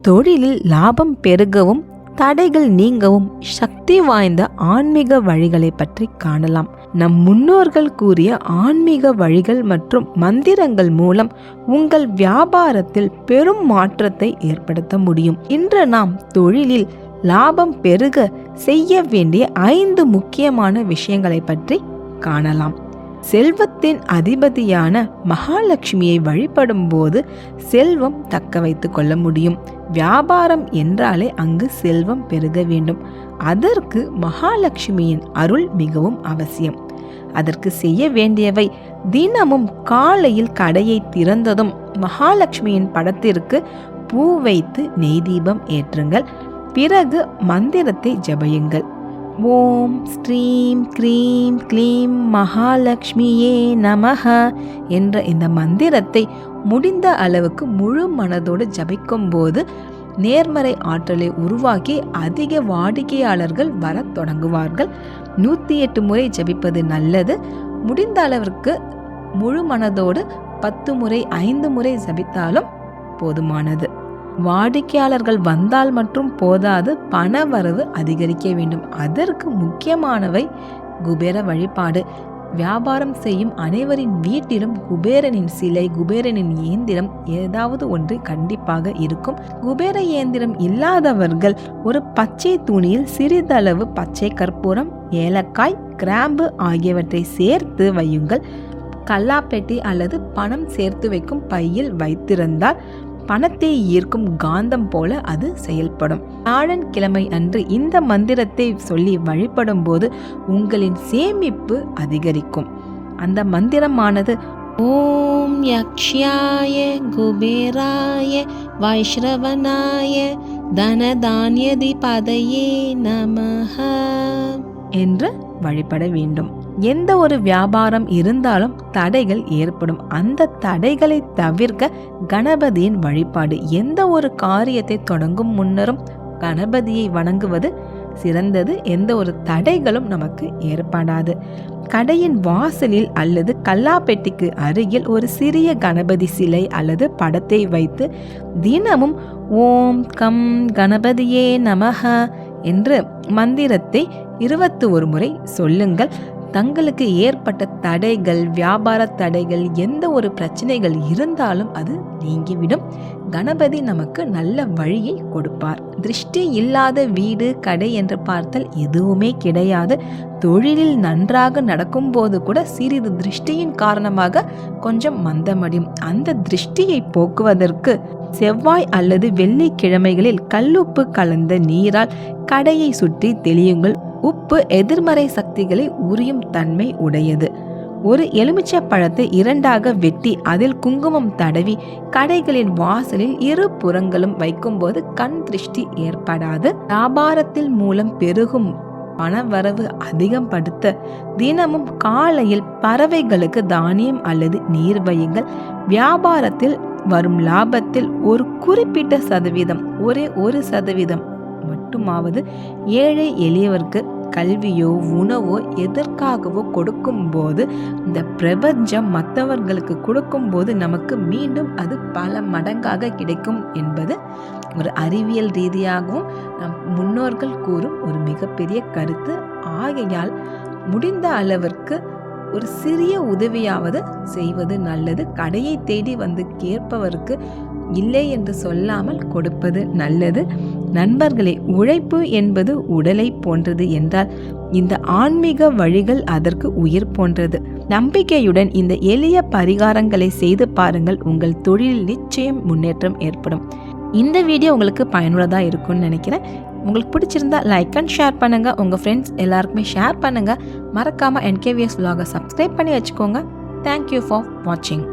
தொழிலில் லாபம் பெருகவும் தடைகள் நீங்கவும் சக்தி வாய்ந்த ஆன்மீக வழிகளை பற்றி காணலாம். நம் முன்னோர்கள் கூறிய ஆன்மீக வழிகள் மற்றும் மந்திரங்கள் மூலம் உங்கள் வியாபாரத்தில் பெரும் மாற்றத்தை ஏற்படுத்த முடியும். இன்று நாம் தொழிலில் லாபம் பெருக செய்ய வேண்டிய 5 முக்கியமான விஷயங்களை பற்றி காணலாம். செல்வத்தின் அதிபதியான மகாலட்சுமியை வழிபடும் போது செல்வம் தக்க வைத்துக் கொள்ள முடியும். வியாபாரம் என்றாலே அங்கு செல்வம் பெருக வேண்டும். அதற்கு மகாலட்சுமியின் அருள் மிகவும் அவசியம். அதற்கு செய்ய வேண்டியவை: தினமும் காலையில் கடையை திறந்ததும் மகாலட்சுமியின் படத்திற்கு பூ வைத்து நெய் தீபம் ஏற்றுங்கள். பிறகு மந்திரத்தை ஜபியுங்கள். ஓம் ஸ்ரீம் க்ரீம் க்ளீம் மகாலட்சுமியே நமஹ என்ற இந்த மந்திரத்தை முடிந்த அளவுக்கு முழு மனதோடு ஜபிக்கும் போது நேர்மறை ஆற்றலை உருவாக்கி அதிக வாடிக்கையாளர்கள் வர தொடங்குவார்கள். 108 முறை ஜபிப்பது நல்லது. முடிந்த அளவிற்கு முழு மனதோடு 10 முறை 5 முறை ஜபித்தாலும் போதுமானது. வாடிக்கையாளர்கள் வந்தால் மட்டும் போதாது, பண வரவு அதிகரிக்க வேண்டும். அதற்கு முக்கியமானவை குபேர வழிபாடு. வியாபாரம் செய்யும் அனைவரின் வீட்டிலும் குபேரனின் சிலை, குபேரனின் இயந்திரம் ஏதாவது ஒன்று கண்டிப்பாக இருக்கும். குபேர இயந்திரம் இல்லாதவர்கள் ஒரு பச்சை துணியில் சிறிதளவு பச்சை கற்பூரம், ஏலக்காய், கிராம்பு ஆகியவற்றை சேர்த்து வையுங்கள். கல்லாப்பெட்டி அல்லது பணம் சேர்த்து வைக்கும் பையில் வைத்திருந்தால் பணத்தை ஈர்க்கும் காந்தம் போல அது செயல்படும். வியாழக்கிழமை அன்று இந்த மந்திரத்தை சொல்லி வழிபடும் போது உங்களின் சேமிப்பு அதிகரிக்கும். அந்த மந்திரமானது ஓம் யக்ஷ்யாய குபேராய வைஷ்ரவனாய தனதான்யதிபதயே நமஹ என்று வழிபட வேண்டும். எந்த ஒரு வியாபாரம் இருந்தாலும் தடைகள் ஏற்படும். அந்த தடைகளை தவிர்க்க கணபதியின் வழிபாடு. எந்த ஒரு காரியத்தை தொடங்கும் முன்னரும் கணபதியை வணங்குவது சிறந்தது. எந்த ஒரு தடைகளும் நமக்கு ஏற்படாது. கடையின் வாசலில் அல்லது கல்லாப்பெட்டிக்கு அருகில் ஒரு சிறிய கணபதி சிலை அல்லது படத்தை வைத்து தினமும் ஓம் கம் கணபதியே நமஹ என்று மந்திரத்தை 21 முறை சொல்லுங்கள். தங்களுக்கு ஏற்பட்ட தடைகள், வியாபார தடைகள், எந்த ஒரு பிரச்சனைகள் இருந்தாலும் அது நீங்கிவிடும். கணபதி நமக்கு நல்ல வழியை கொடுப்பார். திருஷ்டி இல்லாத வீடு, கடை என்று பார்த்தால் எதுவுமே கிடையாது. தொழிலில் நன்றாக நடக்கும் போது கூட சிறிது திருஷ்டியின் காரணமாக கொஞ்சம் மந்தமடையும். அந்த திருஷ்டியை போக்குவதற்கு செவ்வாய் அல்லது வெள்ளிக்கிழமைகளில் கல்லுப்பு கலந்த நீரால் கடையை சுற்றி தெளியுங்கள். உப்பு எதிர்மறை சக்திகளை உரியும் தன்மை உடையது. ஒரு எலுமிச்சை பழத்தை 2ஆக வெட்டி அதில் குங்குமம் தடவி கடைகளின் வாசலில் 2 புறங்களும் வைக்கும்போது கண் திருஷ்டி ஏற்படாது. வியாபாரத்தில் மூலம் பெருகும் பணவரவு அதிகம் படுத்த தினமும் காலையில் பறவைகளுக்கு தானியம் அல்லது நீர் வையுங்கள். வியாபாரத்தில் வரும் லாபத்தில் ஒரு குறிப்பிட்ட சதவீதம், ஒரே 1% மட்டுமாவது ஏழை எளியவருக்கு கல்வியோ உணவோ எதற்காகவோ கொடுக்கும் போது இந்த பிரபஞ்சம் மற்றவர்களுக்கு கொடுக்கும் போது நமக்கு மீண்டும் அது பல மடங்காக கிடைக்கும் என்பது ஒரு அறிவியல் ரீதியாகவும் நம் முன்னோர்கள் கூறும் ஒரு மிகப்பெரிய கருத்து. ஆகையால் முடிந்த அளவிற்கு ஒரு சிறிய உதவியாவது செய்வது நல்லது. கடையை தேடி வந்து கேட்பவருக்கு இல்லை என்று சொல்லாமல் கொடுப்பது நல்லது. நண்பர்களே, உழைப்பு என்பது உடலை போன்றது என்றால் இந்த ஆன்மீக வழிகள் அதற்கு உயிர் போன்றது. நம்பிக்கையுடன் இந்த எளிய பரிகாரங்களை செய்து பாருங்கள். உங்கள் தொழிலில் நிச்சயம் முன்னேற்றம் ஏற்படும். இந்த வீடியோ உங்களுக்கு பயனுள்ளதாக இருக்கும்னு நினைக்கிறேன். உங்களுக்கு பிடிச்சிருந்தா லைக் அண்ட் ஷேர் பண்ணுங்கள். உங்கள் ஃப்ரெண்ட்ஸ் எல்லாருக்குமே ஷேர் பண்ணுங்கள். மறக்காமல் NKVS vlog சப்ஸ்கிரைப் பண்ணி வச்சுக்கோங்க. தேங்க்யூ ஃபார் வாட்சிங்.